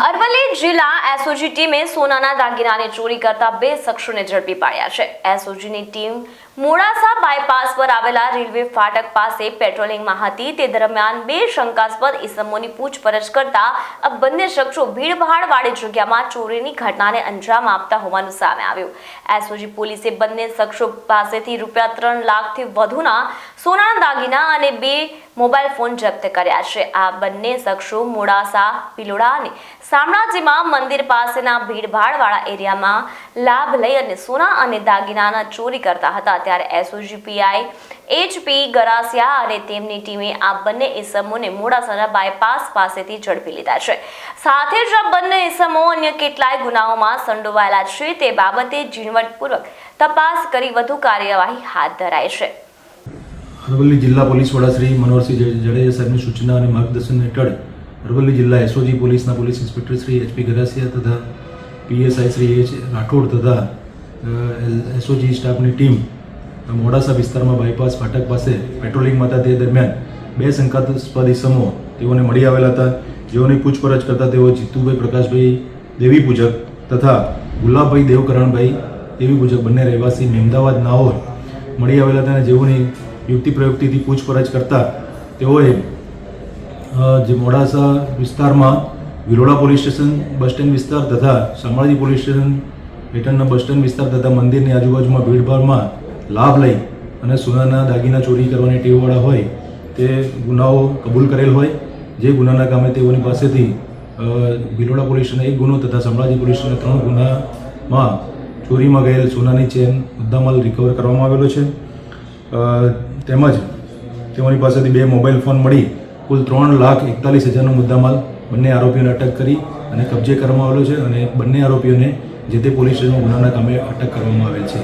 અરવલ્લી જિલ્લા એસઓજી ટીમે સોનાના દાગીનાની ચોરી કરતા 2 શખ્સોને ઝડપી પાડ્યા છે। એસઓજીની ટીમ મોડાસા બાયપાસ પર આવેલા રેલવે ફાટક પાસે પેટ્રોલિંગમાં હતી। તે દરમિયાન 2 શંકાસ્પદ ઇસમોની પૂછપરછ કરતા આ બંને શખ્સો ભીડભાડવાળી જગ્યામાં ચોરીની ઘટનાને અંજામ આપતા હોવાનું સામે આવ્યું। એસઓજી પોલીસે બંને શખ્સો પાસેથી ₹3 લાખથી વધુના સોનાના દાગીના અને 2 મોબાઈલ ફોન જપ્ત કર્યા છે। આ બંને શખ્સો મોડાસા પિલોડા અને શામળાજીમાં મંદિર પાસેના ભીડભાડવાળા એરિયામાં લાભ લઈ અને સોના અને દાગીનાના ચોરી કરતા હતા। ત્યારે એસઓજી પીઆઈ HP ગરાસિયા અને તેમની ટીમે આ બંને ઇસમોને મોડાસાના બાયપાસ પાસેથી ઝડપી લીધા છે। સાથે જ આ બંને ઇસમો અન્ય કેટલાય ગુનાઓમાં સંડોવાયેલા છે તે બાબતે ઝીણવટપૂર્વક તપાસ કરી વધુ કાર્યવાહી હાથ ધરાઈ છે। અરવલ્લી જિલ્લા પોલીસ વડા શ્રી મનોહરસિંહ જાડેજા સાહેબની સૂચના અને માર્ગદર્શન હેઠળ અરવલ્લી જિલ્લા એસઓજી પોલીસના પોલીસ ઇન્સ્પેક્ટર શ્રી HP ગરાસિયા તથા PSI શ્રી H રાઠોડ તથા એસઓજી સ્ટાફની ટીમ મોડાસા વિસ્તારમાં બાયપાસ ફાટક પાસે પેટ્રોલિંગમાં હતા। તે દરમિયાન 2 શંકાસ્પદ ઇસમો તેઓને મળી આવેલા હતા, જેઓની પૂછપરછ કરતા તેઓ જીતુભાઈ પ્રકાશભાઈ દેવી પૂજક તથા ગુલાબભાઈ દેવકરણભાઈ દેવી પૂજક બંને રહેવાસી મહેમદાવાદ નાઓર મળી આવેલા હતા અને જેઓની યુક્તિ પ્રયુક્તિથી પૂછપરછ કરતા તેઓએ જે મોડાસા વિસ્તારમાં વિલોડા પોલીસ સ્ટેશન બસ સ્ટેન્ડ વિસ્તાર તથા શામળાજી પોલીસ સ્ટેશન હેઠળના બસ સ્ટેન્ડ વિસ્તાર તથા મંદિરની આજુબાજુમાં ભીડભાડમાં લાભ લઈ અને સોનાના દાગીના ચોરી કરવાની ટેવવાળા હોય તે ગુનાઓ કબૂલ કરેલ હોય। જે ગુનાના કામે તેઓની પાસેથી વિલોડા પોલીસ સ્ટેશન 1 ગુનો તથા શામળાજી પોલીસ સ્ટેશન 3 ગુનામાં ચોરીમાં ગયેલ સોનાની ચેન મુદ્દામાલ રિકવર કરવામાં આવેલો છે। તેમજ તેઓની પાસેથી 2 મોબાઈલ ફોન મળી કુલ ₹3,41,000નો મુદ્દામાલ બંને આરોપીઓને અટક કરી અને કબજે કરવામાં આવેલો છે અને બંને આરોપીઓને જે તે પોલીસ સ્ટેશનમાં ગુનાના કામે અટક કરવામાં આવેલ છે।